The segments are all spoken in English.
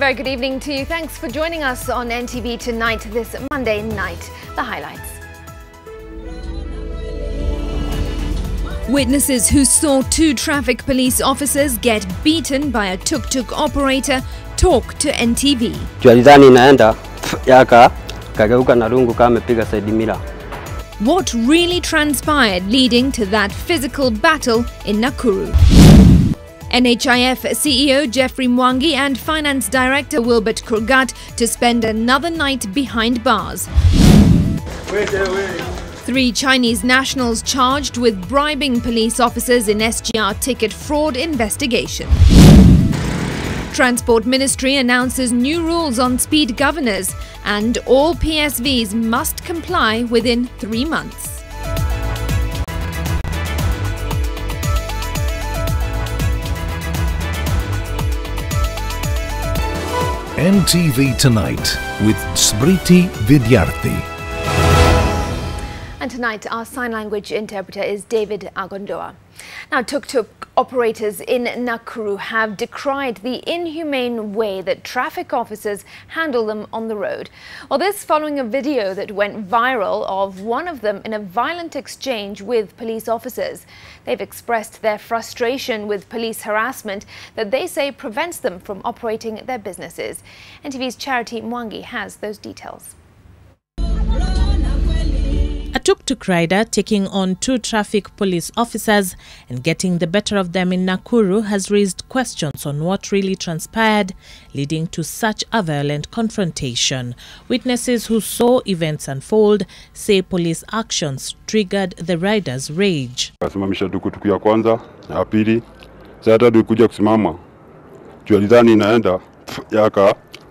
very good evening to you. Thanks for joining us on NTV tonight, this Monday night. The highlights. Witnesses who saw 2 traffic police officers get beaten by a tuk-tuk operator talk to NTV. What really transpired leading to that physical battle in Nakuru? NHIF CEO Jeffrey Mwangi and Finance Director Wilbert Kurgat to spend another night behind bars. 3 Chinese nationals charged with bribing police officers in SGR ticket fraud investigation. Transport Ministry announces new rules on speed governors, and all PSVs must comply within 3 months. NTV Tonight with Smriti Vidyarthi. And tonight, our sign language interpreter is David Agondoa. Now, tuk-tuk operators in Nakuru have decried the inhumane way that traffic officers handle them on the road. Well, this following a video that went viral of one of them in a violent exchange with police officers. They've expressed their frustration with police harassment that they say prevents them from operating their businesses. NTV's Charity Mwangi has those details. A tuk-tuk rider taking on 2 traffic police officers and getting the better of them in Nakuru has raised questions on what really transpired, leading to such a violent confrontation. Witnesses who saw events unfold say police actions triggered the rider's rage. Kasimamisha tukutuku ya kwanza, ya pili, sasa kuja kusimama. Tualidhani inaenda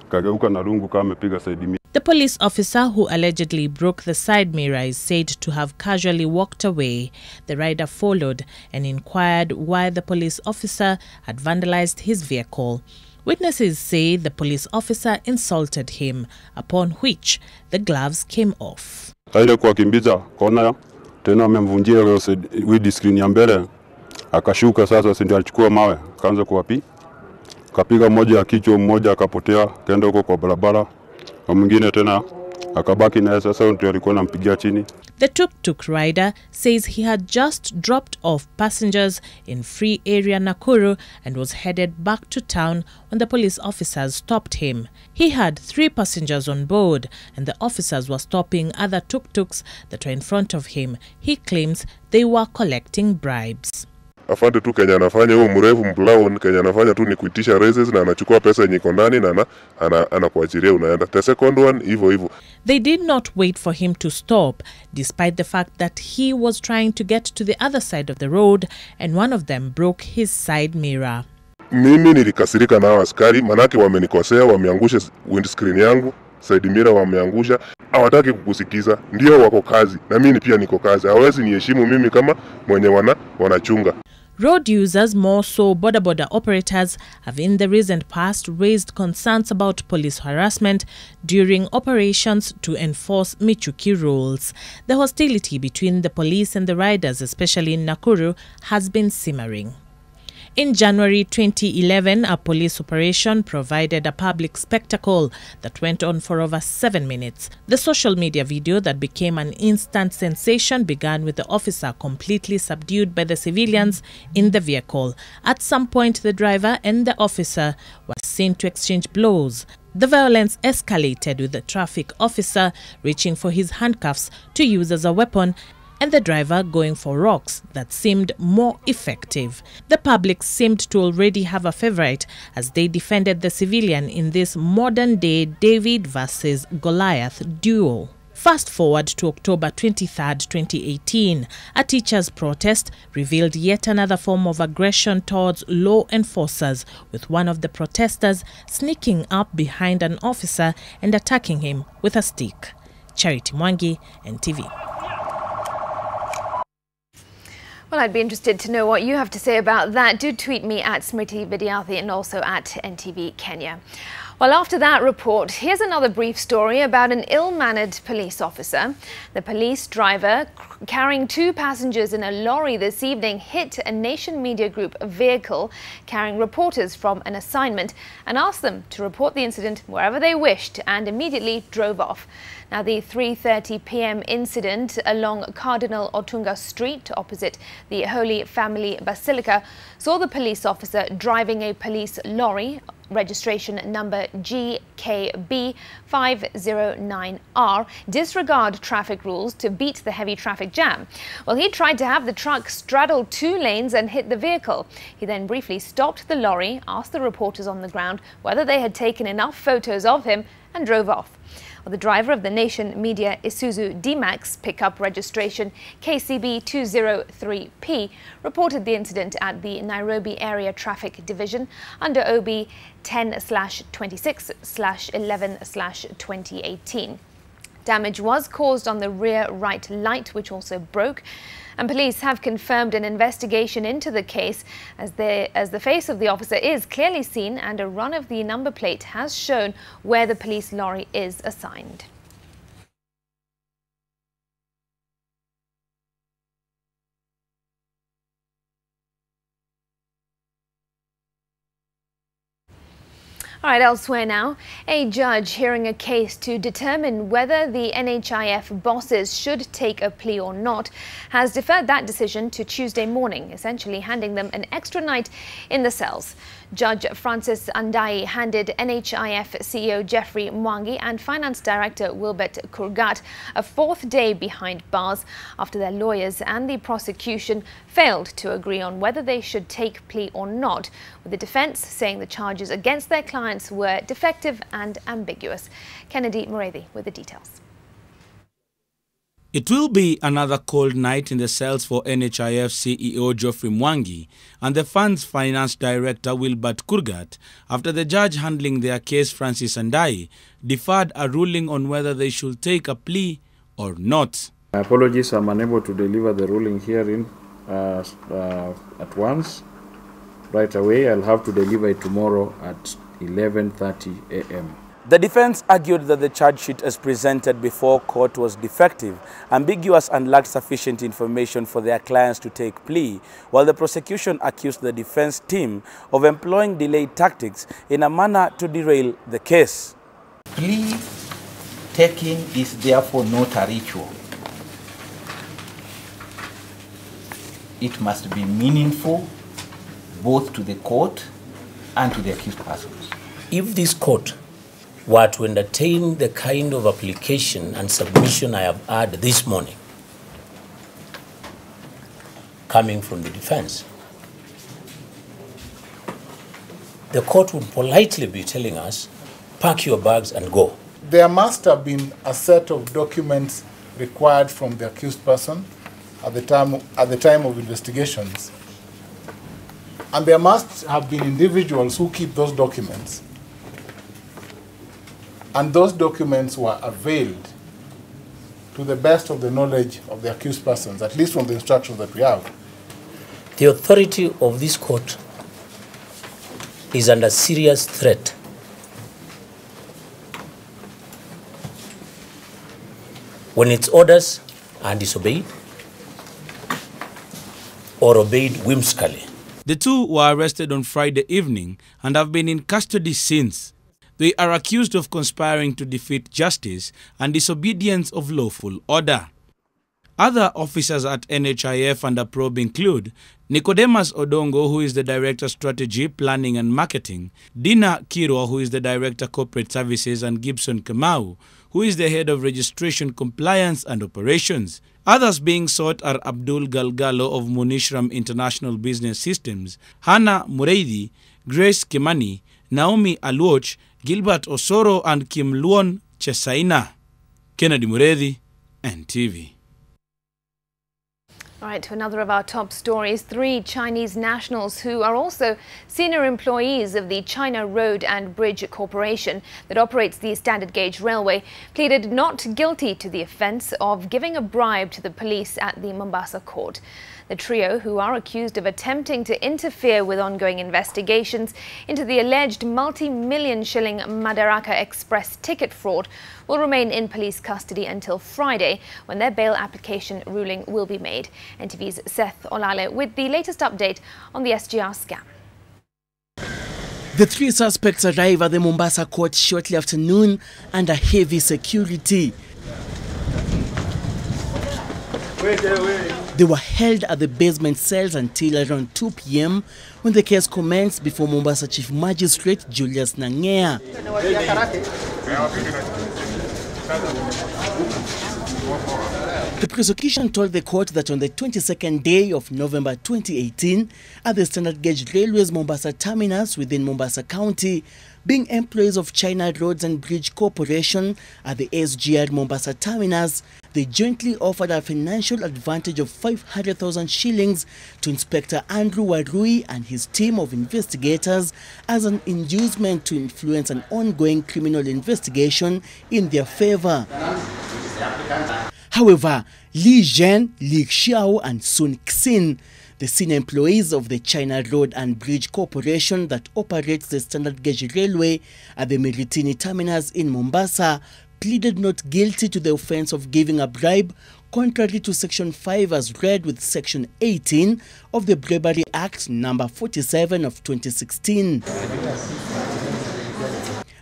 kageuka na rungu kama amepiga side mirror. The police officer who allegedly broke the side mirror is said to have casually walked away. The rider followed and inquired why the police officer had vandalized his vehicle. Witnesses say the police officer insulted him, upon which the gloves came off. Kaile kwa kimbiza kona tena amemvunjia windscreen screen ya mbele. Akashuka sasa ndio alichukua mawe kaanza kuwapi. Kapiga mmoja ya kichwa, mmoja akapotea kaenda huko kwa barabara. Mwingine tena akabaki na sasa ndio alikuwa anampigia chini. The tuk-tuk rider says he had just dropped off passengers in Free Area Nakuru and was headed back to town when the police officers stopped him. He had 3 passengers on board and the officers were stopping other tuk-tuks that were in front of him. He claims they were collecting bribes. Afande tu Kenya anafanya huo mrefu mblaon Kenya anafanya tu ni kuitisha raises na anachukua pesa yenye iko ndani na anakuachilia unaenda. The second one hivyo. They did not wait for him to stop, despite the fact that he was trying to get to the other side of the road and one of them broke his side mirror. Mimi nilikasirika na askari manake wamenikosea, wameangusha windscreen yangu, side mirror wameangusha. Hawataki kukusikiza, ndio wako kazi na mimi pia niko kazi. Hawezi niheshimu mimi kama mwenye wanachunga. Road users, more so border operators, have in the recent past raised concerns about police harassment during operations to enforce Michuki rules. The hostility between the police and the riders, especially in Nakuru, has been simmering. In January 2011, a police operation provided a public spectacle that went on for over 7 minutes. The social media video that became an instant sensation began with the officer completely subdued by the civilians in the vehicle. At some point, the driver and the officer were seen to exchange blows. The violence escalated with the traffic officer reaching for his handcuffs to use as a weapon and the driver going for rocks that seemed more effective. The public seemed to already have a favorite as they defended the civilian in this modern-day David versus Goliath duo. Fast forward to October 23, 2018, a teachers' protest revealed yet another form of aggression towards law enforcers, with one of the protesters sneaking up behind an officer and attacking him with a stick. Charity Mwangi, NTV. Well, I'd be interested to know what you have to say about that. Do tweet me at Smriti Vidyarthi and also at NTV Kenya. Well, after that report, here's another brief story about an ill-mannered police officer. The police driver carrying 2 passengers in a lorry this evening hit a Nation Media Group vehicle carrying reporters from an assignment and asked them to report the incident wherever they wished and immediately drove off. Now, the 3:30 p.m. incident along Cardinal Otunga Street opposite the Holy Family Basilica saw the police officer driving a police lorry, registration number GKB 509R, disregard traffic rules to beat the heavy traffic jam. Well, he tried to have the truck straddle 2 lanes and hit the vehicle. He then briefly stopped the lorry, asked the reporters on the ground whether they had taken enough photos of him and drove off. Well, the driver of the Nation Media Isuzu D-Max pickup registration KCB 203P reported the incident at the Nairobi Area Traffic Division under OB 10/26/11/2018. Damage was caused on the rear right light, which also broke, and police have confirmed an investigation into the case as the face of the officer is clearly seen and a run of the number plate has shown where the police lorry is assigned. All right, elsewhere now, a judge hearing a case to determine whether the NHIF bosses should take a plea or not has deferred that decision to Tuesday morning, essentially handing them an extra night in the cells. Judge Francis Andai handed NHIF CEO Jeffrey Mwangi and Finance Director Wilbert Kurgat a 4th day behind bars after their lawyers and the prosecution failed to agree on whether they should take plea or not, with the defense saying the charges against their clients were defective and ambiguous. Kennedy Mureithi with the details. It will be another cold night in the cells for NHIF CEO Geoffrey Mwangi and the fund's finance director Wilbert Kurgat after the judge handling their case, Francis Andai, deferred a ruling on whether they should take a plea or not. My apologies, I'm unable to deliver the ruling herein at once. Right away, I'll have to deliver it tomorrow at 11:30 a.m. The defense argued that the charge sheet as presented before court was defective, ambiguous and lacked sufficient information for their clients to take plea, while the prosecution accused the defense team of employing delayed tactics in a manner to derail the case. Plea taking is therefore not a ritual. It must be meaningful both to the court and to the accused persons. If this court were to entertain the kind of application and submission I have had this morning, coming from the defense, the court would politely be telling us, pack your bags and go. There must have been a set of documents required from the accused person at the time of investigations. And there must have been individuals who keep those documents. And those documents were availed to the best of the knowledge of the accused persons, at least from the instructions that we have. The authority of this court is under serious threat. When its orders are disobeyed or obeyed whimsically. The two were arrested on Friday evening and have been in custody since. They are accused of conspiring to defeat justice and disobedience of lawful order. Other officers at NHIF under probe include Nicodemus Odongo, who is the Director Strategy, Planning and Marketing, Dina Kirwa, who is the Director Corporate Services, and Gibson Kamau, who is the Head of Registration, Compliance and Operations. Others being sought are Abdul Galgalo of Munishram International Business Systems, Hannah Mureithi, Grace Kimani, Naomi Aluoch, Gilbert Osoro and Kim Luon Chesaina. Kennedy Mureithi, NTV. All right, to another of our top stories. 3 Chinese nationals who are also senior employees of the China Road and Bridge Corporation that operates the standard gauge railway pleaded not guilty to the offence of giving a bribe to the police at the Mombasa court. The trio, who are accused of attempting to interfere with ongoing investigations into the alleged multi-million shilling Madaraka Express ticket fraud, will remain in police custody until Friday, when their bail application ruling will be made. NTV's Seth Olale with the latest update on the SGR scam. The 3 suspects arrive at the Mombasa court shortly after noon under heavy security. They were held at the basement cells until around 2 p.m. when the case commenced before Mombasa Chief Magistrate Julius Nangea. The prosecution told the court that on the 22nd day of November 2018, at the Standard Gauge Railway's Mombasa terminus within Mombasa County, being employees of China Roads and Bridge Corporation at the SGR Mombasa terminus, they jointly offered a financial advantage of 500,000 shillings to Inspector Andrew Warui and his team of investigators as an inducement to influence an ongoing criminal investigation in their favor. However, Li Zhen, Li Xiao and Sun Xin, the senior employees of the China Road and Bridge Corporation that operates the standard gauge railway at the Miritini terminus in Mombasa, pleaded not guilty to the offence of giving a bribe, contrary to Section 5 as read with Section 18 of the Bribery Act number 47 of 2016.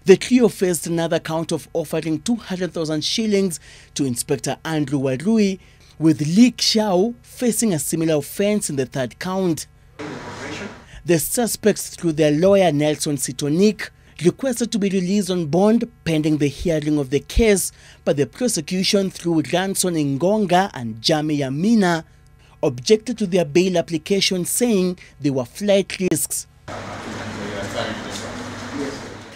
The trio faced another count of offering 200,000 shillings to Inspector Andrew Warui, with Li Xiao facing a similar offence in the 3rd count. The suspects, through their lawyer Nelson Sitonik, requested to be released on bond pending the hearing of the case, but the prosecution, through Ranson Ngonga and Jami Yamina, objected to their bail application, saying they were flight risks.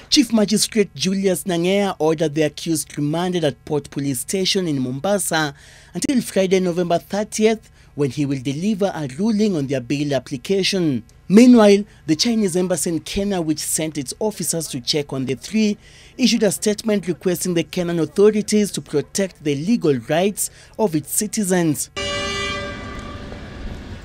Chief Magistrate Julius Nangea ordered the accused remanded at Port Police Station in Mombasa until Friday, November 30th, when he will deliver a ruling on their bail application. Meanwhile, the Chinese embassy in Kenya, which sent its officers to check on the 3, issued a statement requesting the Kenyan authorities to protect the legal rights of its citizens.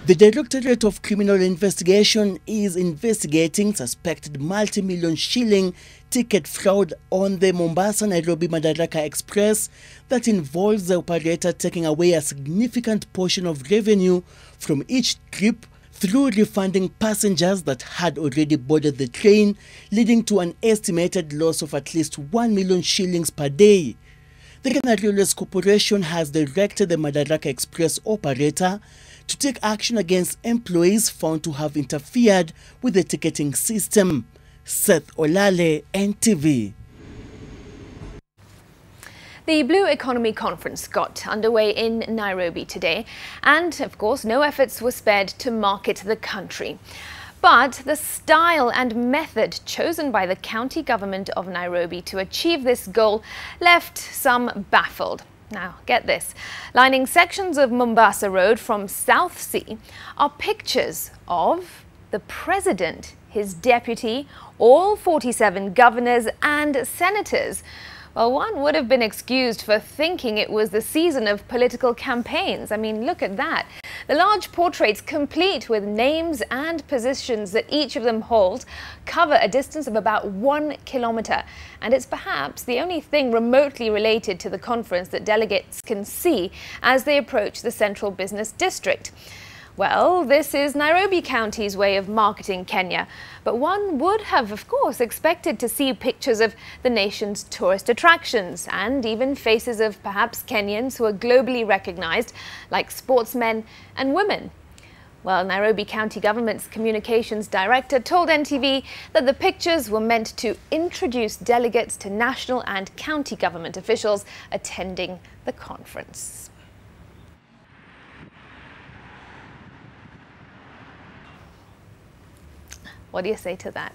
The Directorate of Criminal Investigation is investigating suspected multi-million shilling ticket fraud on the Mombasa-Nairobi Madaraka Express that involves the operator taking away a significant portion of revenue from each trip through refunding passengers that had already boarded the train, leading to an estimated loss of at least 1 million shillings per day. The Kenya Railways Corporation has directed the Madaraka Express operator to take action against employees found to have interfered with the ticketing system. Seth Olale, NTV. The Blue Economy Conference got underway in Nairobi today, and of course no efforts were spared to market the country. But the style and method chosen by the county government of Nairobi to achieve this goal left some baffled. Now, get this. Lining sections of Mombasa Road from South Sea are pictures of the President, his deputy, all 47 governors and senators. Well, one would have been excused for thinking it was the season of political campaigns. I mean, look at that. The large portraits, complete with names and positions that each of them hold, cover a distance of about 1 kilometre. And it's perhaps the only thing remotely related to the conference that delegates can see as they approach the central business district. Well, this is Nairobi County's way of marketing Kenya, but one would have, of course, expected to see pictures of the nation's tourist attractions and even faces of perhaps Kenyans who are globally recognized, like sportsmen and women. Well, Nairobi County Government's Communications Director told NTV that the pictures were meant to introduce delegates to national and county government officials attending the conference. What do you say to that?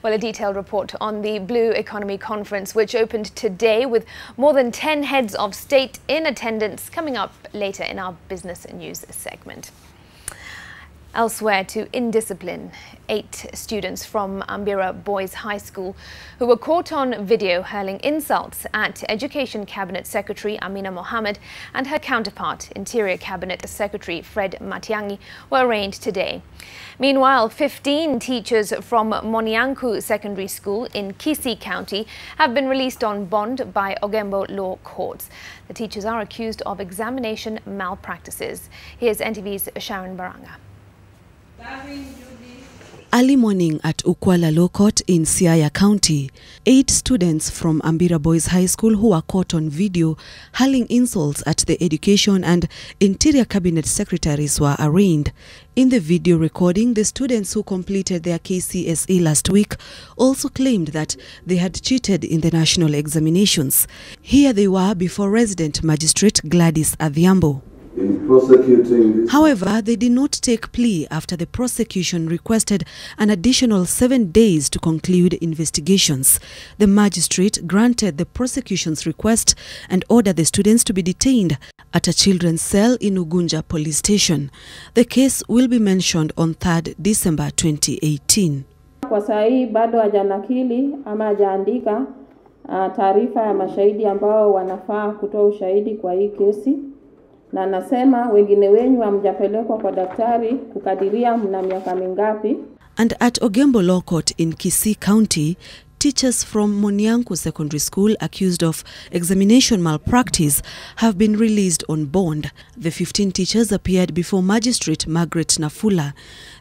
Well, a detailed report on the Blue Economy Conference, which opened today with more than 10 heads of state in attendance, coming up later in our business news segment. Elsewhere, to indiscipline, 8 students from Ambira Boys High School who were caught on video hurling insults at Education Cabinet Secretary Amina Mohammed and her counterpart, Interior Cabinet Secretary Fred Matiang'i, were arraigned today. Meanwhile, 15 teachers from Monianku Secondary School in Kisii County have been released on bond by Ogembo Law Courts. The teachers are accused of examination malpractices. Here's NTV's Sharon Baranga. Early morning at Ukwala Law Court in Siaya County, 8 students from Ambira Boys High School who were caught on video hurling insults at the Education and Interior Cabinet Secretaries were arraigned. In the video recording, the students who completed their KCSE last week also claimed that they had cheated in the national examinations. Here they were before Resident Magistrate Gladys Adhiambo. However, they did not take plea after the prosecution requested an additional 7 days to conclude investigations. The magistrate granted the prosecution's request and ordered the students to be detained at a children's cell in Ugunja Police Station. The case will be mentioned on 3rd December 2018. Kwa sahi bado hajanakili ama hajaandika taarifa ya mashahidi ambao wanafaa kutoa ushahidi kwa hii kesi. Na nasema wengine wenyu hamjapelekwa kwa daktari kukadiria mna miaka mingapi. And at Ogembo Law Court in Kisii County, teachers from Monianku Secondary School accused of examination malpractice have been released on bond. The 15 teachers appeared before Magistrate Margaret Nafula.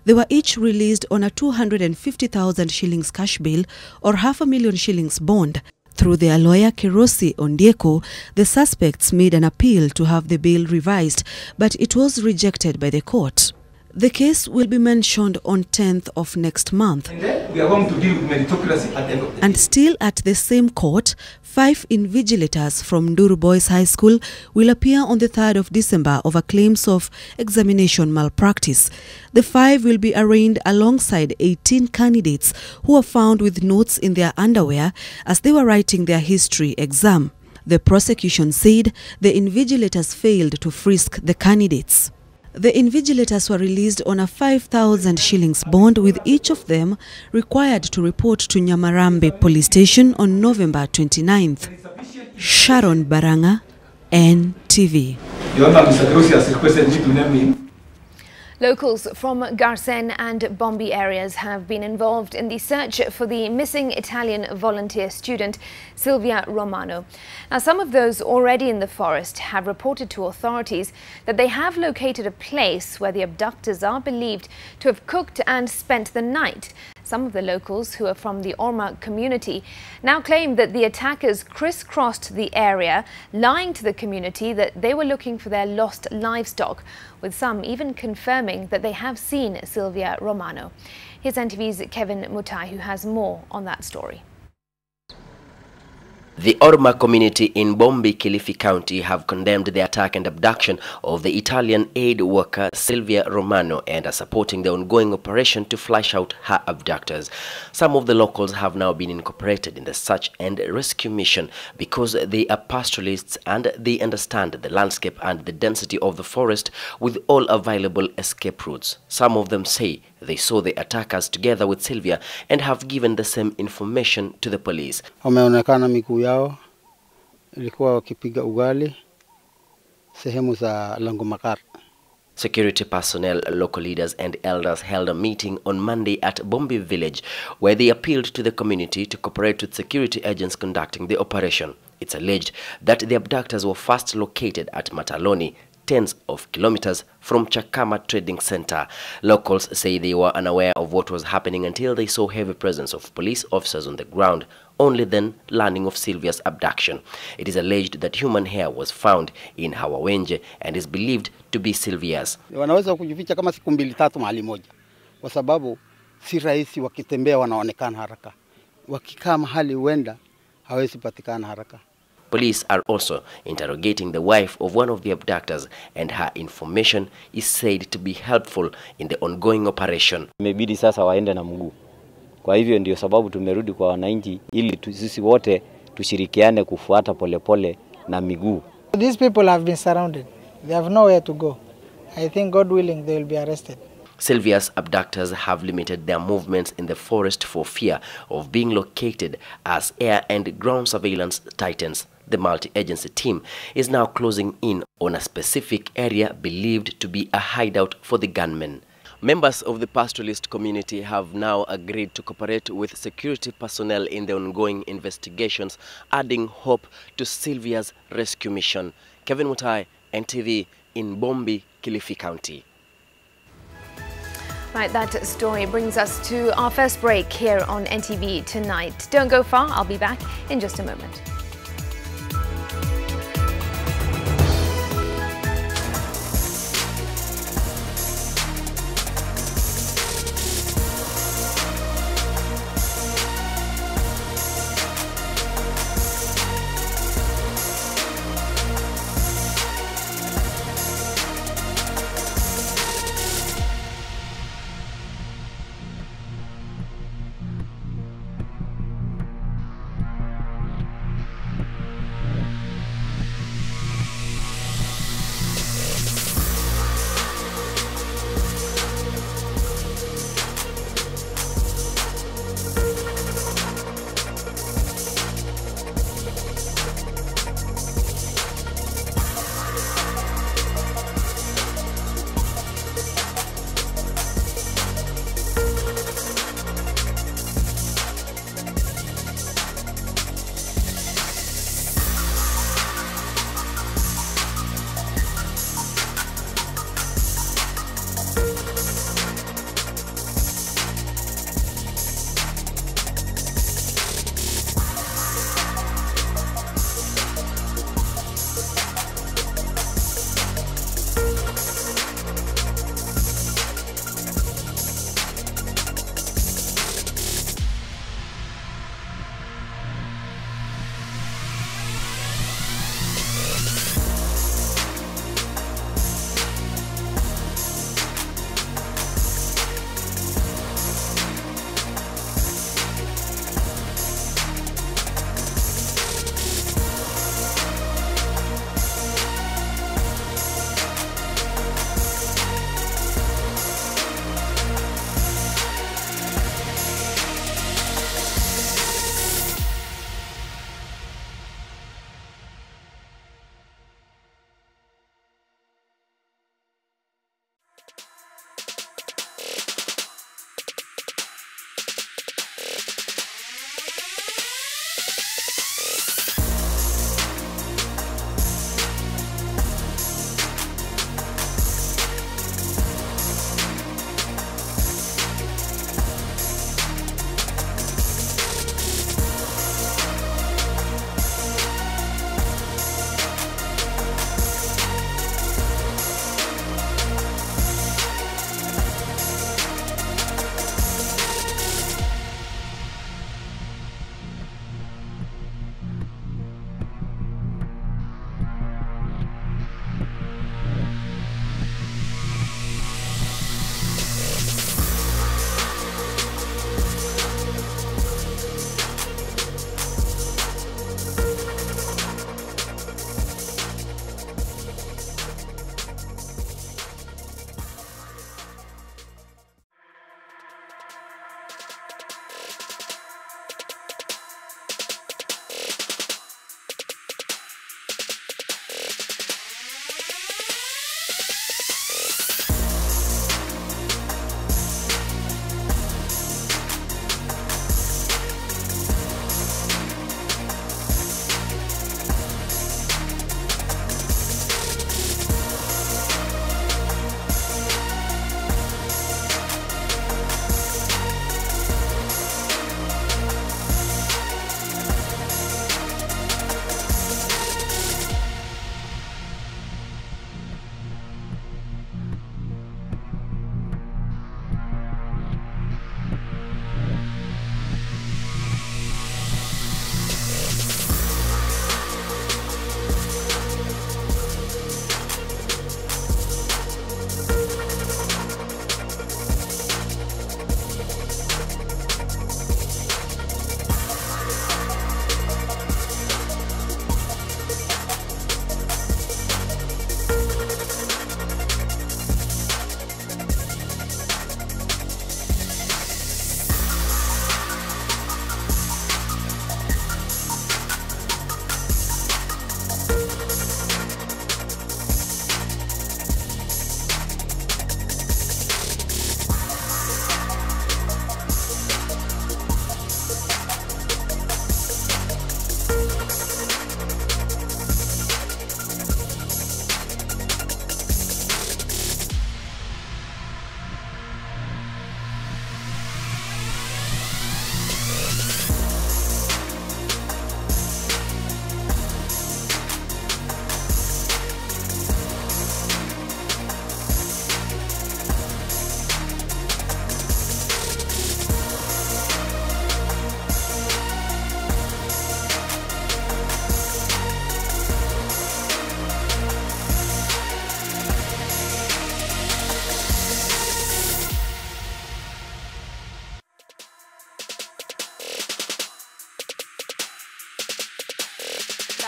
They were each released on a 250,000 shillings cash bail or 500,000 shillings bond. Through their lawyer Kerosi Ondieko, the suspects made an appeal to have the bail revised, but it was rejected by the court. The case will be mentioned on 10th of next month. And then we are going to deal with meritocracy at the end of the day. And still at the same court, 5 invigilators from Nduru Boys High School will appear on the 3rd of December over claims of examination malpractice. The 5 will be arraigned alongside 18 candidates who were found with notes in their underwear as they were writing their history exam. The prosecution said the invigilators failed to frisk the candidates. The invigilators were released on a 5,000 shillings bond, with each of them required to report to Nyamarambe Police Station on November 29th. Sharon Baranga, NTV. Your Honor, Mr. Grossi has requested me to name him. Locals from Garsen and Bombi areas have been involved in the search for the missing Italian volunteer student Silvia Romano. Now, some of those already in the forest have reported to authorities that they have located a place where the abductors are believed to have cooked and spent the night. Some of the locals, who are from the Orma community, now claim that the attackers crisscrossed the area, lying to the community that they were looking for their lost livestock, with some even confirming that they have seen Silvia Romano. Here's NTV's Kevin Mutai, who has more on that story. The Orma community in Bombi, Kilifi County have condemned the attack and abduction of the Italian aid worker Silvia Romano and are supporting the ongoing operation to flush out her abductors. Some of the locals have now been incorporated in the search and rescue mission because they are pastoralists and they understand the landscape and the density of the forest with all available escape routes. Some of them say they saw the attackers together with Silvia and have given the same information to the police. Wameonekana miguu yao ilikuwa wakipiga ugali sehemu za Lango Makar. Security personnel, local leaders and elders held a meeting on Monday at Bombi village where they appealed to the community to cooperate with security agents conducting the operation. It's alleged that the abductors were first located at Mataloni, tens of kilometers from Chakama Trading Center. Locals say they were unaware of what was happening until they saw heavy presence of police officers on the ground, only then learning of Silvia's abduction. It is alleged that human hair was found in Hawawenje and is believed to be Silvia's. Wanaweza kujificha kama siku 2-3 mahali moja, kwa sababu si rahisi wakitembea wanaonekana haraka. Wakikaa mahali huenda hawezi patikana haraka. Police are also interrogating the wife of one of the abductors, and her information is said to be helpful in the ongoing operation. Imebidi sasa waende na mguu Kwa hivyo ndio sababu tumerudi kwa wananchi ili sisi wote tushirikiane kufuata polepole na miguu. These people have been surrounded. They have nowhere to go. I think God willing they will be arrested. Sylvia's abductors have limited their movements in the forest for fear of being located as air and ground surveillance tightens. The multi-agency team is now closing in on a specific area believed to be a hideout for the gunmen. Members of the pastoralist community have now agreed to cooperate with security personnel in the ongoing investigations, adding hope to Sylvia's rescue mission. Kevin Mutai, NTV, in Bombi, Kilifi County. Right, that story brings us to our first break here on NTV Tonight. Don't go far, I'll be back in just a moment.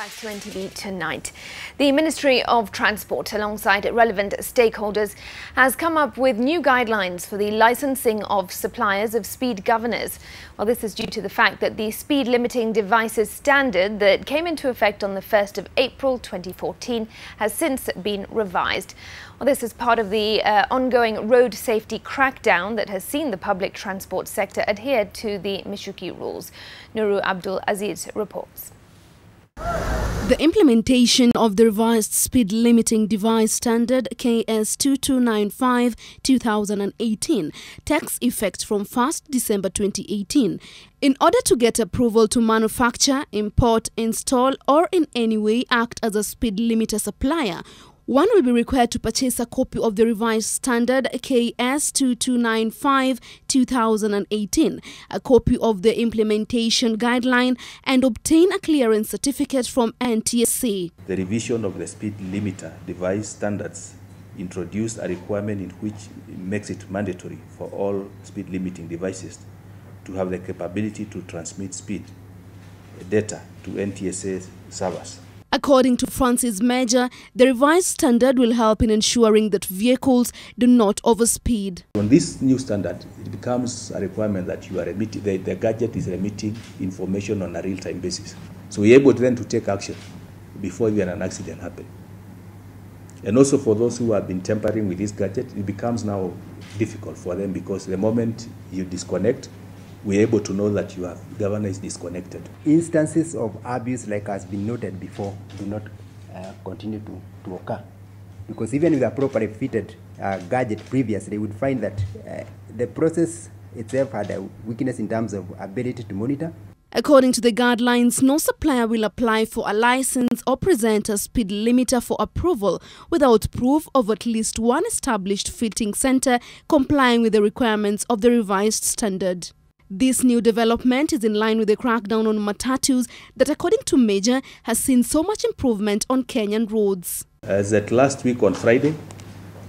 Back to NTV tonight. The Ministry of Transport, alongside relevant stakeholders, has come up with new guidelines for the licensing of suppliers of speed governors. Well, this is due to the fact that the speed limiting devices standard that came into effect on the 1st of April 2014 has since been revised. Well, this is part of the ongoing road safety crackdown that has seen the public transport sector adhere to the Mishuki rules. Nuru Abdul Aziz reports. The implementation of the revised speed limiting device standard KS 2295-2018 takes effect from 1st December 2018. In order to get approval to manufacture, import, install or in any way act as a speed limiter supplier, one will be required to purchase a copy of the revised standard KS 2295-2018, a copy of the implementation guideline, and obtain a clearance certificate from NTSA. The revision of the speed limiter device standards introduced a requirement in which it makes it mandatory for all speed limiting devices to have the capability to transmit speed data to NTSA servers. According to Francis Major, the revised standard will help in ensuring that vehicles do not overspeed. On this new standard, it becomes a requirement that you are emitting, the gadget is emitting information on a real-time basis. So we're able then to take action before even an accident happens. And also for those who have been tampering with this gadget, it becomes now difficult for them because the moment you disconnect, we're able to know that your governor is disconnected. Instances of abuse, like has been noted before, do not continue to occur. Because even with a properly fitted gadget previously, we would find that the process itself had a weakness in terms of ability to monitor. According to the guidelines, no supplier will apply for a license or present a speed limiter for approval without proof of at least one established fitting center complying with the requirements of the revised standard. This new development is in line with the crackdown on matatus that, according to Major, has seen so much improvement on Kenyan roads. As at last week on Friday,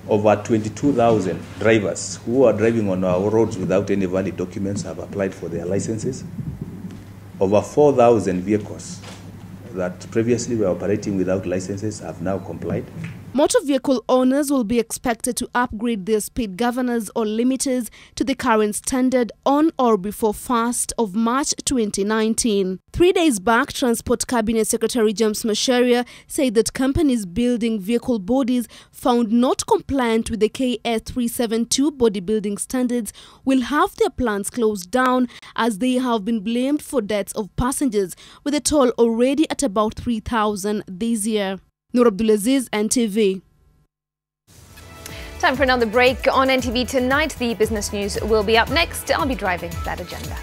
over 22,000 drivers who are driving on our roads without any valid documents have applied for their licenses. Over 4,000 vehicles that previously were operating without licenses have now complied. Motor vehicle owners will be expected to upgrade their speed governors or limiters to the current standard on or before 1st of March 2019. 3 days back, Transport Cabinet Secretary James Macharia said that companies building vehicle bodies found not compliant with the KS 372 bodybuilding standards will have their plants closed down as they have been blamed for deaths of passengers, with a toll already at about 3,000 this year. Nur Abdulaziz, NTV. Time for another break on NTV tonight. The business news will be up next. I'll be driving that agenda.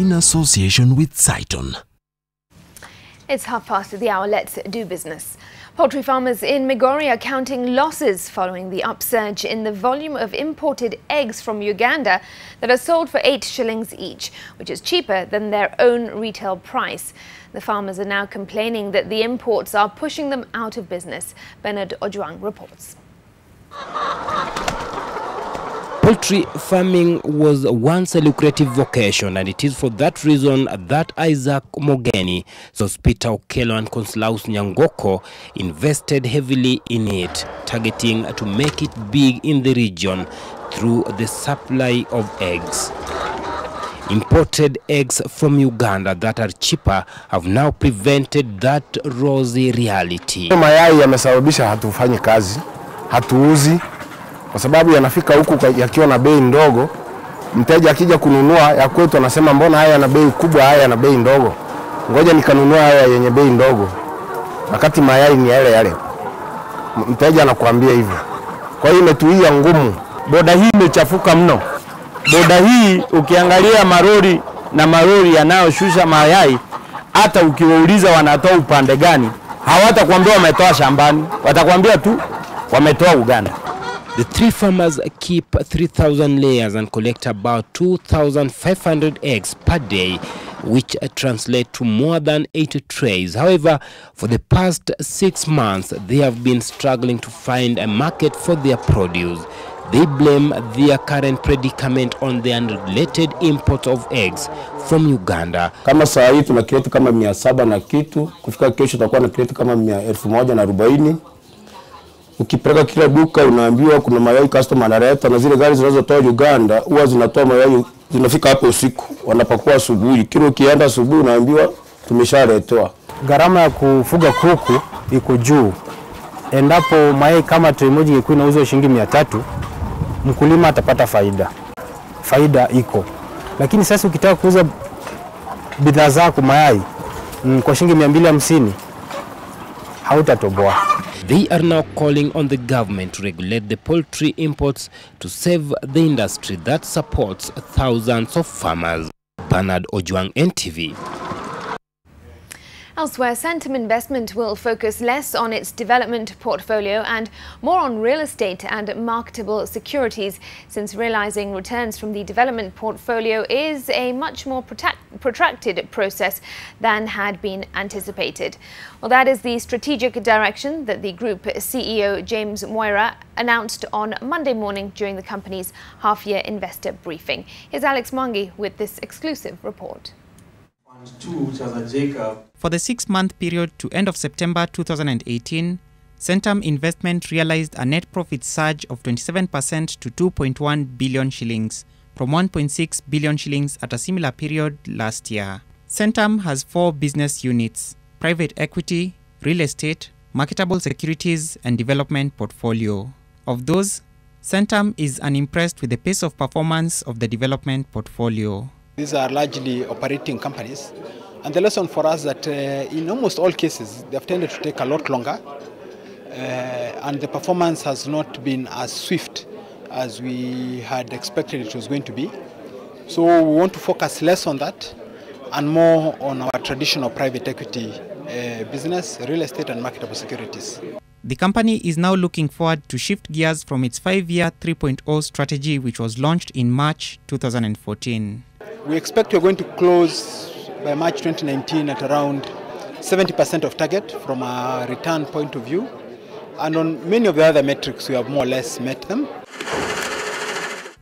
in association with Centum. It's 1:30. Let's do business. Poultry farmers in Migori are counting losses following the upsurge in the volume of imported eggs from Uganda that are sold for 8 shillings each, which is cheaper than their own retail price. The farmers are now complaining that the imports are pushing them out of business. Bernard Ojwang reports. Poultry farming was once a lucrative vocation, and it is for that reason that Isaac Mogeni, Sospita Okello and Conslaus Nyangoko invested heavily in it, targeting to make it big in the region through the supply of eggs. Imported eggs from Uganda that are cheaper have now prevented that rosy reality. Mayai yamesababisha hatufanyi kazi, hatuuzi, kwa sababu yanafika huku yakiwa na bei ndogo. Mteja akija kununua ya kwetu anasema mbona haya yana bei kubwa, haya yana bei ndogo. Ngoja nikanunua haya yenye bei ndogo. Wakati mayai ni yale yale. Mteja anakuambia hivyo. Kwa hiyo imetuia ngumu. Boda hii imechafuka mno. Boda hii ukiangalia marori yanayoshusha mayai, hata ukiwauliza wanatoa upande gani, hawatakwambia wametoa shambani, watakwambia tu wametoa Uganda. The 3 farmers keep 3,000 layers and collect about 2,500 eggs per day, which translate to more than 80 trays. However, for the past 6 months, they have been struggling to find a market for their produce. They blame their current predicament on the unregulated import of eggs from Uganda. Kama saa hii tuna kireti kama 700 na kitu, kufika kesho tutakuwa na kireti kama 1,140. Ukipeleka kila duka unaambiwa kuna mayai customer analeta, na zile gari zinazotoa Uganda huwa zinatoa mayai zinafika hapo usiku, wanapakua asubuhi. Kile ukienda asubuhi unaambiwa tumeshaletoa. Gharama ya kufuga kuku iko juu. Endapo mayai kama tray moja ingekuwa inauzwa shilingi 300, mkulima atapata faida. Faida iko. Lakini sasa ukitaka kuuza bidhaa zako mayai kwa shilingi 250, hautatoboa. They are now calling on the government to regulate the poultry imports to save the industry that supports thousands of farmers. Bernard Ojwang, NTV. Elsewhere, Centum investment will focus less on its development portfolio and more on real estate and marketable securities, since realizing returns from the development portfolio is a much more protracted process than had been anticipated. Well, that is the strategic direction that the group CEO James Moira announced on Monday morning during the company's half-year investor briefing. Here's Alex Mwangi with this exclusive report. For the 6-month period to end of September 2018, Centum investment realized a net profit surge of 27% to 2.1 billion shillings from 1.6 billion shillings at a similar period last year. Centum has 4 business units: private equity, real estate, marketable securities and development portfolio. Of those, Centum is unimpressed with the pace of performance of the development portfolio. These are largely operating companies, and the lesson for us that in almost all cases they have tended to take a lot longer, and the performance has not been as swift as we had expected it was going to be. So we want to focus less on that and more on our traditional private equity business, real estate and marketable securities. The company is now looking forward to shift gears from its 5-year 3.0 strategy, which was launched in March 2014. We expect we're going to close by March 2019 at around 70% of target from a return point of view. And on many of the other metrics, we have more or less met them.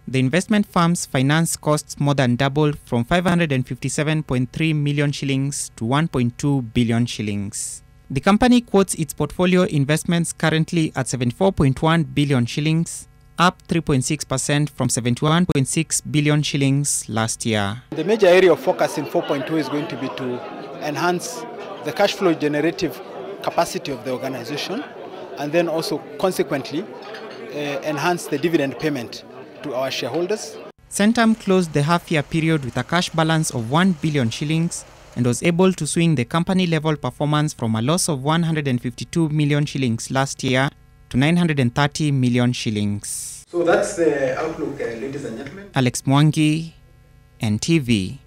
The investment firm's finance costs more than doubled from 557.3 million shillings to 1.2 billion shillings. The company quotes its portfolio investments currently at 74.1 billion shillings, up 3.6% from 71.6 billion shillings last year. The major area of focus in 4.2 is going to be to enhance the cash flow generative capacity of the organization, and then also consequently enhance the dividend payment to our shareholders. Centum closed the half-year period with a cash balance of 1 billion shillings and was able to swing the company-level performance from a loss of 152 million shillings last year to 930 million shillings. So that's the outlook, ladies and gentlemen. Alex Mwangi, NTV.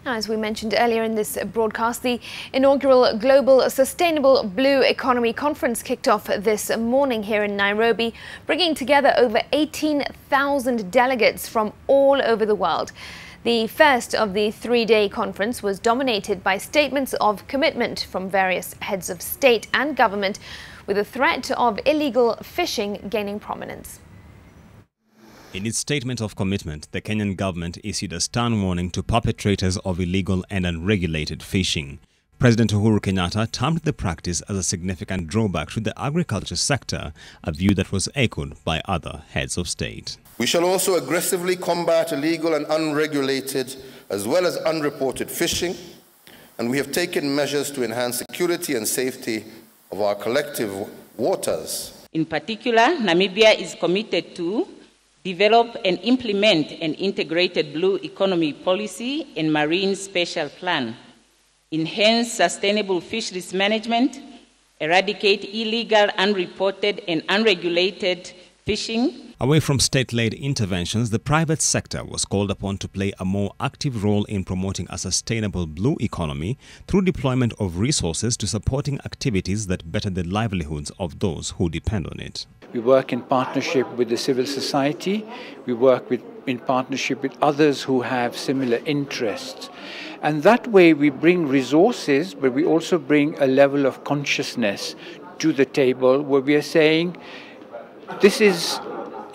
Now, as we mentioned earlier in this broadcast, the inaugural Global Sustainable Blue Economy Conference kicked off this morning here in Nairobi, bringing together over 18,000 delegates from all over the world. The first of the three-day conference was dominated by statements of commitment from various heads of state and government, with the threat of illegal fishing gaining prominence. In its statement of commitment, the Kenyan government issued a stern warning to perpetrators of illegal and unregulated fishing. President Uhuru Kenyatta termed the practice as a significant drawback to the agriculture sector, a view that was echoed by other heads of state. We shall also aggressively combat illegal and unregulated as well as unreported fishing, and we have taken measures to enhance security and safety of our collective waters. In particular, Namibia is committed to develop and implement an integrated blue economy policy and marine spatial plan, enhance sustainable fisheries management, eradicate illegal, unreported and unregulated fishing. Away from state-led interventions, the private sector was called upon to play a more active role in promoting a sustainable blue economy through deployment of resources to supporting activities that better the livelihoods of those who depend on it. We work in partnership with the civil society. We work in partnership with others who have similar interests. And that way we bring resources, but we also bring a level of consciousness to the table where we are saying, this is,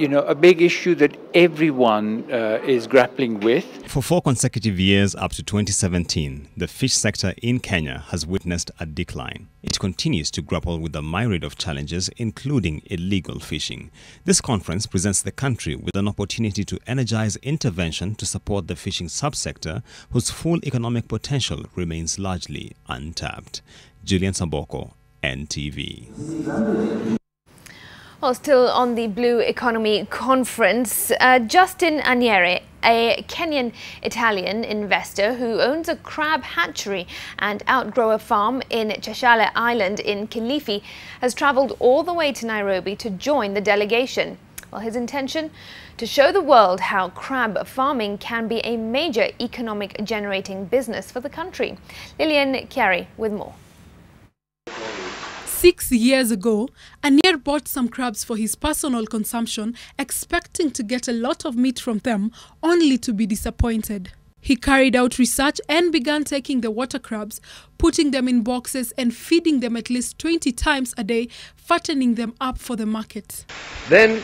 a big issue that everyone is grappling with. For 4 consecutive years up to 2017, the fish sector in Kenya has witnessed a decline. It continues to grapple with a myriad of challenges, including illegal fishing. This conference presents the country with an opportunity to energize intervention to support the fishing subsector, whose full economic potential remains largely untapped. Julian Samboko, NTV. Well, still on the Blue Economy Conference, Justin Aniere, a Kenyan-Italian investor who owns a crab hatchery and outgrower farm in Chashale Island in Kilifi, has travelled all the way to Nairobi to join the delegation. Well, his intention? To show the world how crab farming can be a major economic generating business for the country. Lillian Chiari with more. 6 years ago, Anier bought some crabs for his personal consumption, expecting to get a lot of meat from them, only to be disappointed. He carried out research and began taking the water crabs, putting them in boxes and feeding them at least 20 times a day, fattening them up for the market. Then,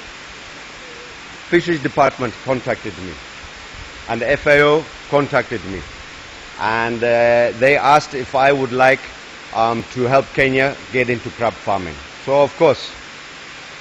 Fisheries Department contacted me, and the FAO contacted me, and they asked if I would like to help Kenya get into crab farming. So of course,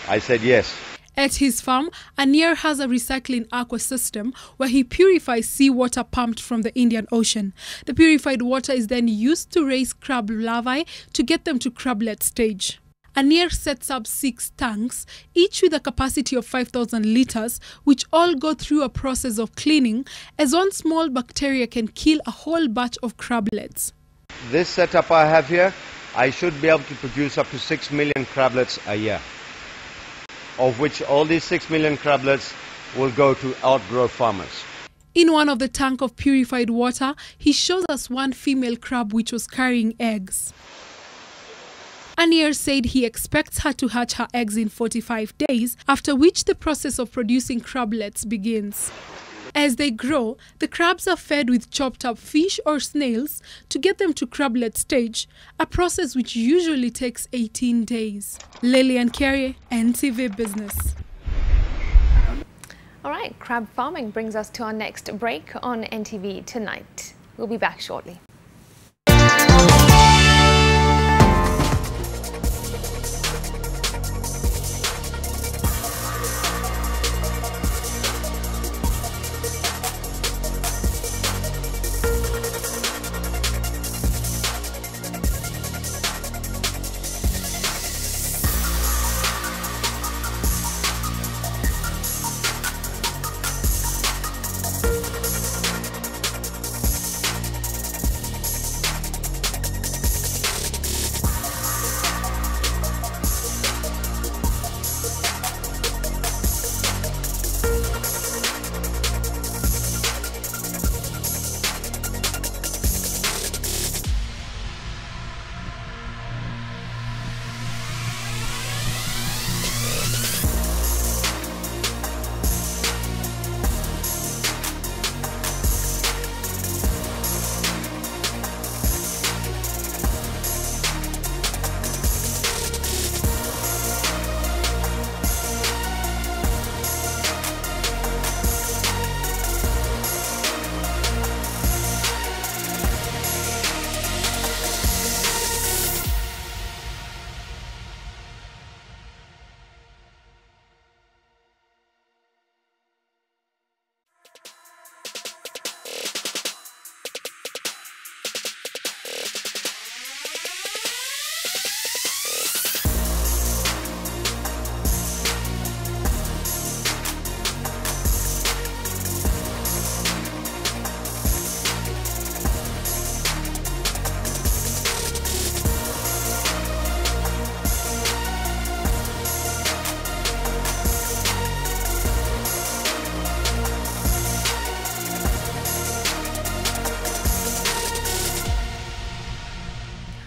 I said yes. At his farm, Anier has a recycling aqua system where he purifies seawater pumped from the Indian Ocean. The purified water is then used to raise crab larvae to get them to crablet stage. Anier sets up 6 tanks, each with a capacity of 5,000 litres, which all go through a process of cleaning, as one small bacteria can kill a whole batch of crablets. This setup I have here, I should be able to produce up to 6 million crablets a year, of which all these 6 million crablets will go to outgrow farmers. In one of the tank of purified water, he shows us one female crab which was carrying eggs. Anier said he expects her to hatch her eggs in 45 days, after which the process of producing crablets begins. As they grow, the crabs are fed with chopped up fish or snails to get them to crablet stage, a process which usually takes 18 days. Lillian Chiari, NTV Business. All right, crab farming brings us to our next break on NTV Tonight. We'll be back shortly.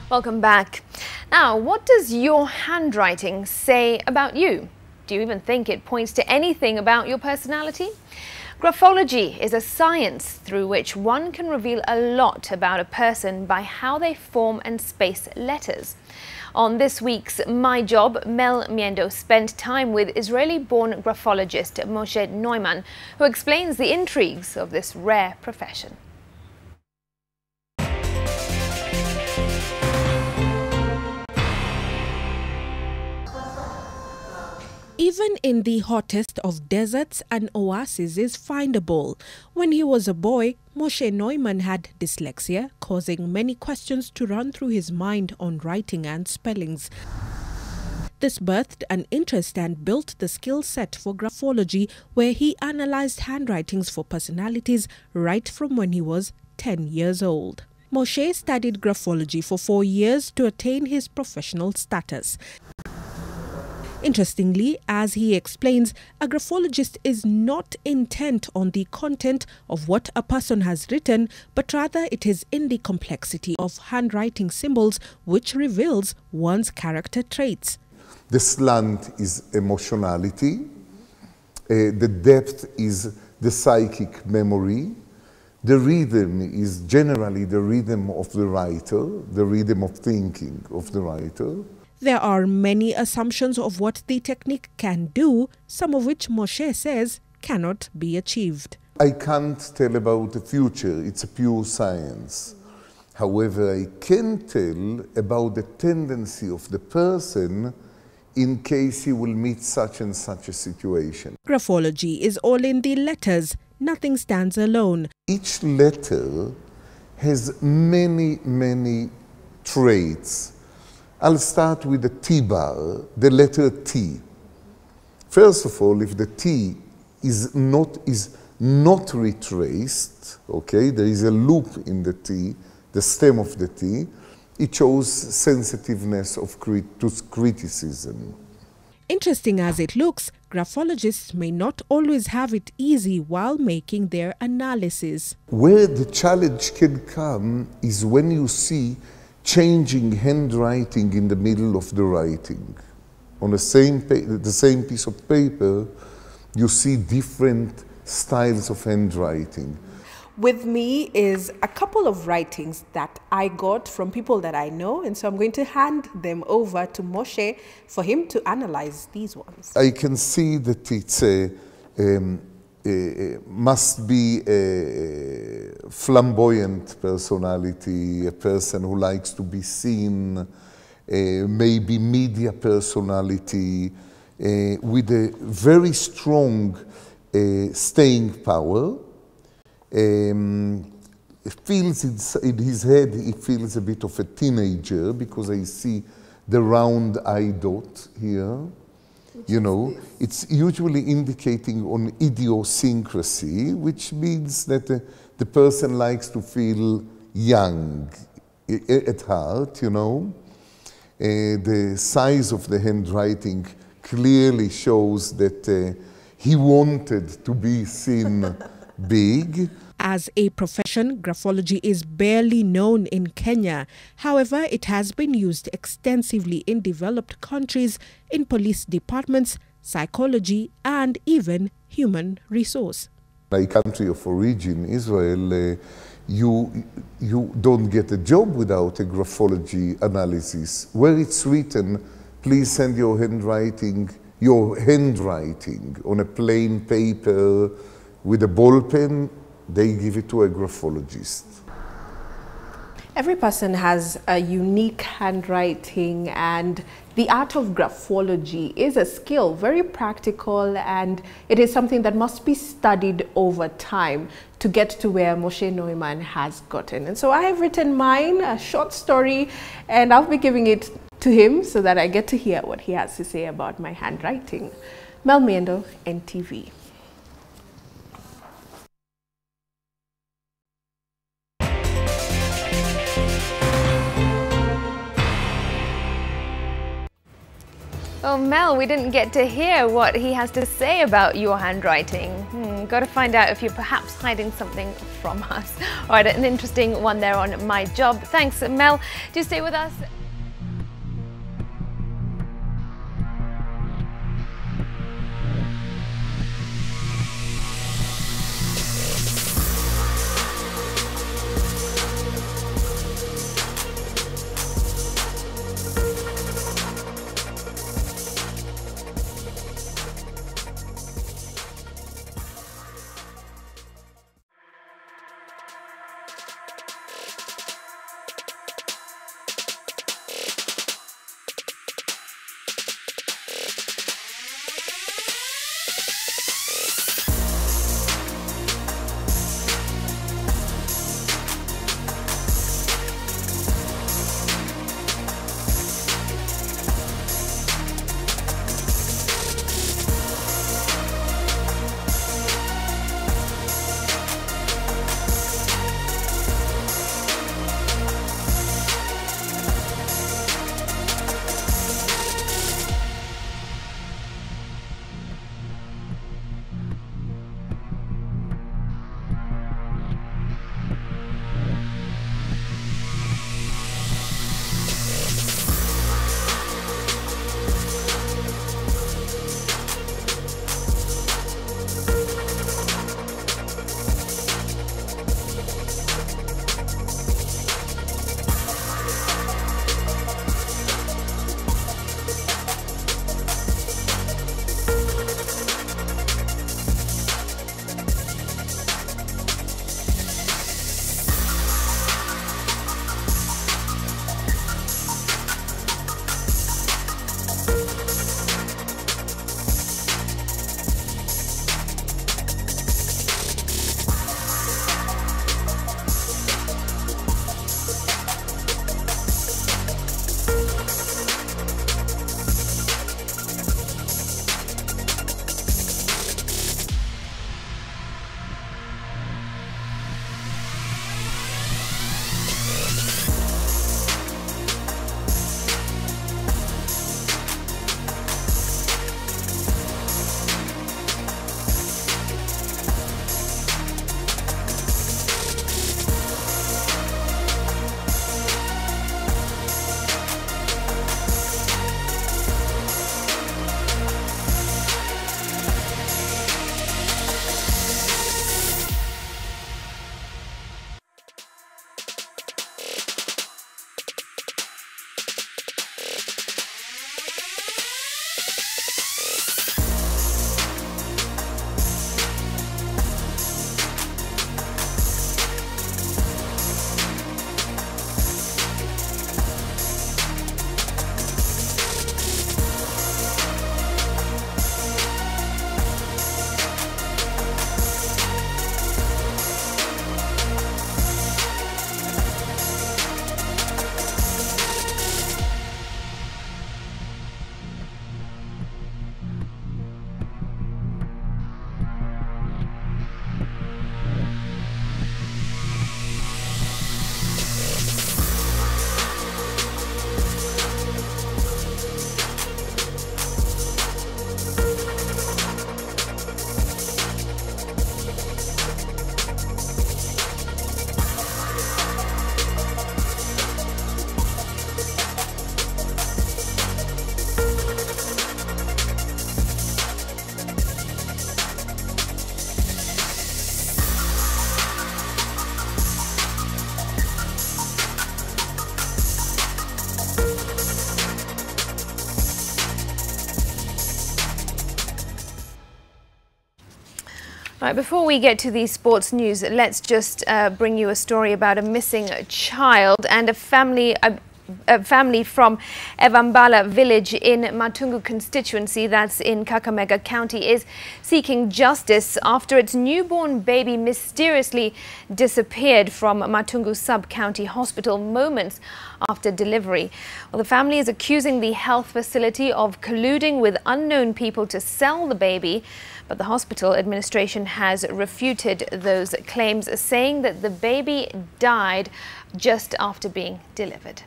Welcome back. Now, what does your handwriting say about you? Do you even think it points to anything about your personality? Graphology is a science through which one can reveal a lot about a person by how they form and space letters. On this week's My Job, Mel Miendo spent time with Israeli-born graphologist Moshe Neumann, who explains the intrigues of this rare profession. Even in the hottest of deserts, an oasis is findable. When he was a boy, Moshe Neumann had dyslexia, causing many questions to run through his mind on writing and spellings. This birthed an interest and built the skill set for graphology, where he analyzed handwritings for personalities right from when he was 10 years old. Moshe studied graphology for 4 years to attain his professional status. Interestingly, as he explains, a graphologist is not intent on the content of what a person has written, but rather it is in the complexity of handwriting symbols which reveals one's character traits. The slant is emotionality, the depth is the psychic memory, the rhythm is generally the rhythm of the writer, the rhythm of thinking of the writer. There are many assumptions of what the technique can do, some of which Moshe says cannot be achieved. I can't tell about the future, it's a pure science. However, I can tell about the tendency of the person in case he will meet such and such a situation. Graphology is all in the letters. Nothing stands alone. Each letter has many traits. I'll start with the T bar, the letter T. First of all, if the T is not retraced, okay, there is a loop in the T, the stem of the T, it shows sensitiveness to criticism. Interesting as it looks, graphologists may not always have it easy while making their analysis. Where the challenge can come is when you see changing handwriting in the middle of the writing. On the same piece of paper, you see different styles of handwriting. With me is a couple of writings that I got from people that I know, and so I'm going to hand them over to Moshe for him to analyze these ones. I can see that it's must be a flamboyant personality, a person who likes to be seen, maybe media personality, with a very strong staying power. It feels in his head, he feels a bit of a teenager because I see the round eye dot here. You know, it's usually indicating on idiosyncrasy, which means that the person likes to feel young at heart, you know. The size of the handwriting clearly shows that he wanted to be seen big. As a profession, graphology is barely known in Kenya. However, it has been used extensively in developed countries, in police departments, psychology, and even human resource. My country of origin, Israel, you don't get a job without a graphology analysis. Where it's written, please send your handwriting on a plain paper with a ball pen, they give it to a graphologist. Every person has a unique handwriting, and the art of graphology is a skill, very practical, and it is something that must be studied over time to get to where Moshe Neumann has gotten. And so I have written mine, a short story, and I'll be giving it to him so that I get to hear what he has to say about my handwriting. Mel Miendo, NTV. Well, Mel, we didn't get to hear what he has to say about your handwriting. Got to find out if you're perhaps hiding something from us. All right, an interesting one there on My Job. Thanks, Mel. Do stay with us. Right, before we get to the sports news, let's just bring you a story about a missing child and a family from Evambala village in Matungu constituency, that's in Kakamega County, is seeking justice after its newborn baby mysteriously disappeared from Matungu sub-county hospital moments after delivery. Well, the family is accusing the health facility of colluding with unknown people to sell the baby, but the hospital administration has refuted those claims, saying that the baby died just after being delivered.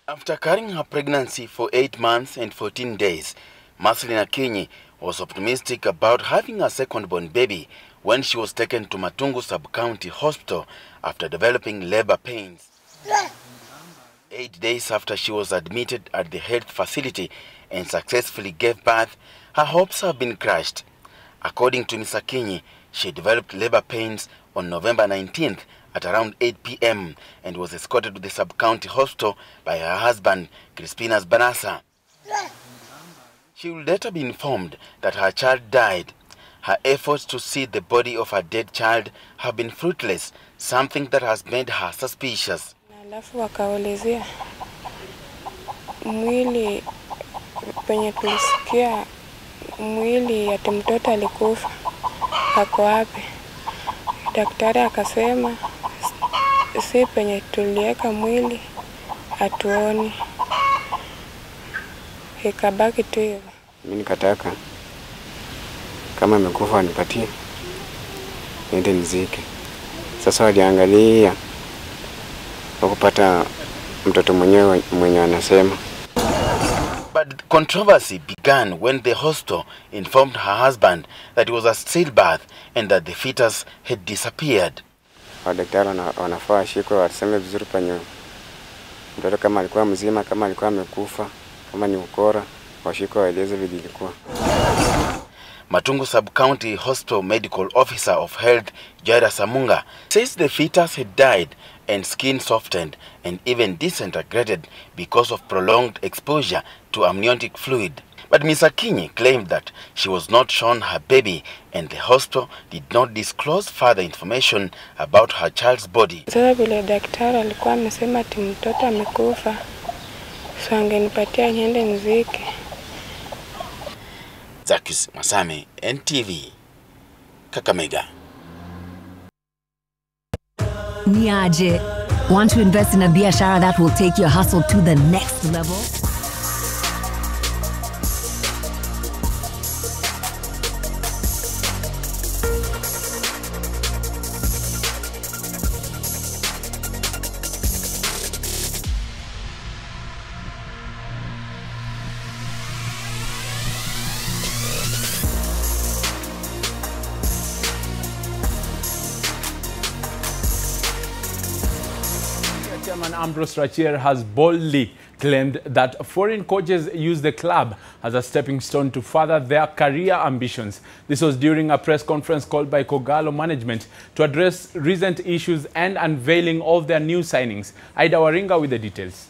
After carrying her pregnancy for 8 months and 14 days, Marcelina Akinyi was optimistic about having a second-born baby when she was taken to Matungu Sub-County Hospital after developing labor pains. 8 days after she was admitted at the health facility and successfully gave birth, her hopes have been crushed. According to Ms. Akinyi, she developed labor pains on November 19th at around 8 p.m. and was escorted to the sub-county hospital by her husband, Crispinas Banasa. She will later be informed that her child died. Her efforts to see the body of her dead child have been fruitless, something that has made her suspicious. Alafu wakaulizia mwili penye tulisikia mwili ati mtoto alikufa ako wapi? Daktari akasema si penye tuliweka mwili hatuoni. Ikabaki tu hivyo. Mimi nikataka kama amekufa anipatie niende nizike. Sasa waliangalia wakupata mtoto mwenye anasema. But controversy began when the hospital informed her husband that it was a stillbirth and that the fetus had disappeared. Wadaktari wanafaa washikwe waseme vizuri penye mtoto kama alikuwa mzima, kama alikuwa amekufa, kama ni ukora, washikwe waeleze vile ilikuwa. Matungu Sub-County Hospital Medical Officer of Health, Jaira Samunga, says the fetus had died and skin softened and even disintegrated because of prolonged exposure to amniotic fluid. But Ms. Akinyi claimed that she was not shown her baby and the hospital did not disclose further information about her child's body. Sasa vile daktari alikuwa amesema ati mtoto amekufa, so angenipatia niende nizike. Zakis Masame, NTV, Kakamega. Niaje, want to invest in a biashara that will take your hustle to the next level? Chairman Ambrose Rachier has boldly claimed that foreign coaches use the club as a stepping stone to further their career ambitions. This was during a press conference called by Kogalo management to address recent issues and unveiling of their new signings. Aida Waringa with the details.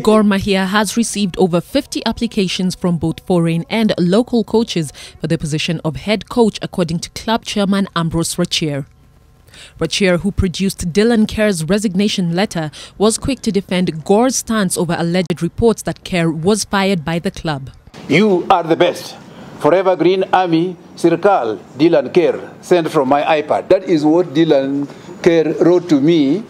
Gor Mahia has received over 50 applications from both foreign and local coaches for the position of head coach, according to club chairman Ambrose Rachier. Rachier, who produced Dylan Kerr's resignation letter, was quick to defend Gor's stance over alleged reports that Kerr was fired by the club. You are the best. Forever Green Army, Sirkal, Dylan Kerr, sent from my iPad. That is what Dylan Kerr wrote to me,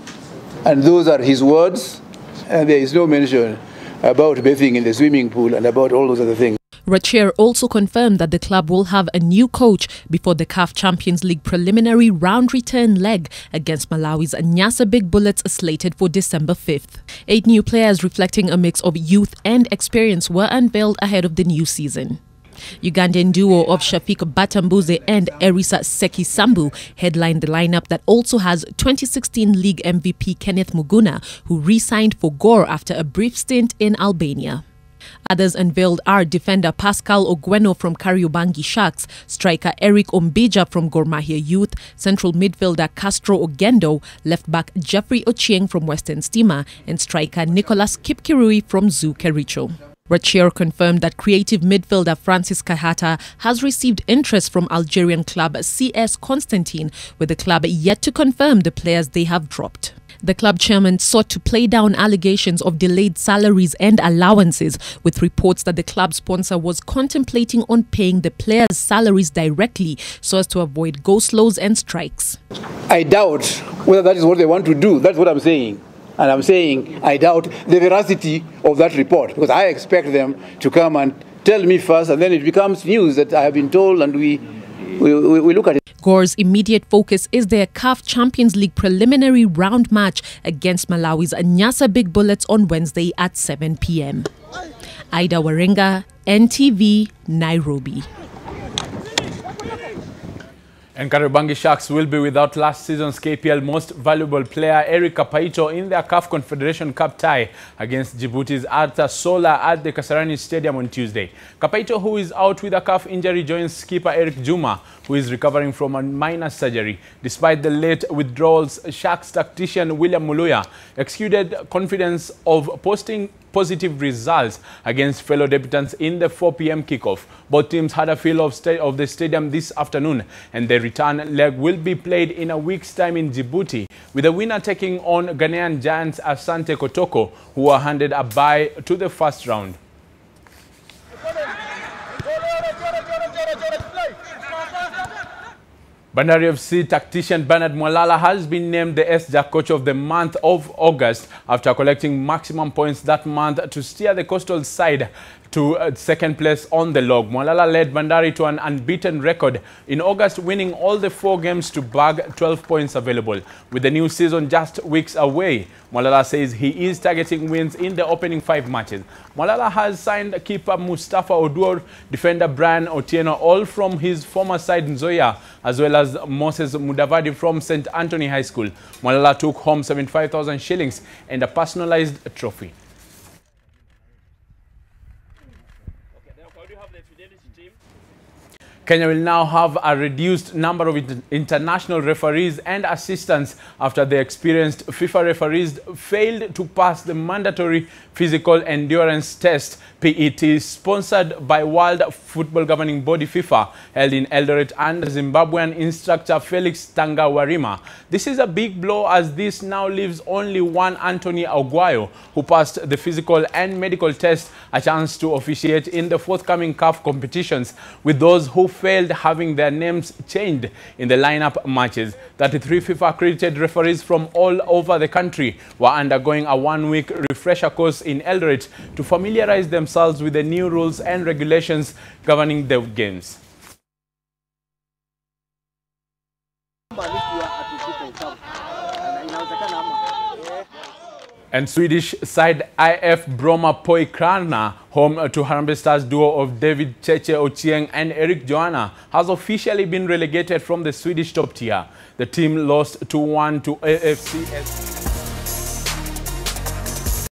and those are his words. And there is no mention about bathing in the swimming pool and about all those other things. Rachier also confirmed that the club will have a new coach before the CAF Champions League preliminary round return leg against Malawi's Nyasa Big Bullets slated for December 5th. 8 new players reflecting a mix of youth and experience were unveiled ahead of the new season. Ugandan duo of Shafiq Batambuze and Erisa Sekisambu headlined the lineup that also has 2016 league MVP Kenneth Muguna, who re-signed for Gor after a brief stint in Albania. Others unveiled are defender Pascal Ogweno from Kariobangi Sharks, striker Eric Ombija from Gor Mahia Youth, central midfielder Castro Ogendo, left-back Jeffrey Ochieng from Western Stima, and striker Nicholas Kipkirui from Zoo Kericho. Rachier confirmed that creative midfielder Francis Kahata has received interest from Algerian club CS Constantine, with the club yet to confirm the players they have dropped. The club chairman sought to play down allegations of delayed salaries and allowances, with reports that the club sponsor was contemplating on paying the players' salaries directly so as to avoid go-slows and strikes. I doubt whether that is what they want to do. That's what I'm saying. And I'm saying I doubt the veracity of that report, because I expect them to come and tell me first, and then it becomes news that I have been told, and we look at it. Gor's immediate focus is their CAF Champions League preliminary round match against Malawi's Nyasa Big Bullets on Wednesday at 7 p.m. Ida Waringa, NTV, Nairobi. And Kariobangi Sharks will be without last season's KPL most valuable player Eric Kapaito in their CAF Confederation Cup tie against Djibouti's Arta Sola at the Kasarani Stadium on Tuesday. Kapaito, who is out with a calf injury, joins skipper Eric Juma, who is recovering from a minor surgery. Despite the late withdrawals, Sharks tactician William Muluya exuded confidence of posting positive results against fellow debutants in the 4 p.m. kickoff. Both teams had a feel of the stadium this afternoon, and the return leg will be played in a week's time in Djibouti, with the winner taking on Ghanaian giants Asante Kotoko, who were handed a bye to the first round. Bandari FC tactician Bernard Mwalala has been named the SJAC Coach of the month of August after collecting maximum points that month to steer the coastal side to second place on the log. Mwalala led Bandari to an unbeaten record in August, winning all the 4 games to bag 12 points available. With the new season just weeks away, Mwalala says he is targeting wins in the opening 5 matches. Mwalala has signed keeper Mustafa Oduor, defender Brian Otieno, all from his former side Nzoia, as well as Moses Mudavadi from St. Anthony High School. Mwalala took home 75,000 shillings and a personalized trophy. Kenya will now have a reduced number of international referees and assistants after the experienced FIFA referees failed to pass the mandatory physical endurance test PET sponsored by World Football Governing Body FIFA held in Eldoret under Zimbabwean instructor Felix Tangawarima. This is a big blow as this now leaves only one Anthony Aguayo, who passed the physical and medical test, a chance to officiate in the forthcoming CAF competitions, with those who failed having their names changed in the lineup matches. 33 FIFA accredited referees from all over the country were undergoing a 1-week refresher course in Eldoret to familiarize themselves with the new rules and regulations governing the games. And Swedish side IF Bromma Pojkarna, home to Harambee Stars duo of David Cheche Ochieng and Eric Joanna, has officially been relegated from the Swedish top tier. The team lost 2-1 to AFC.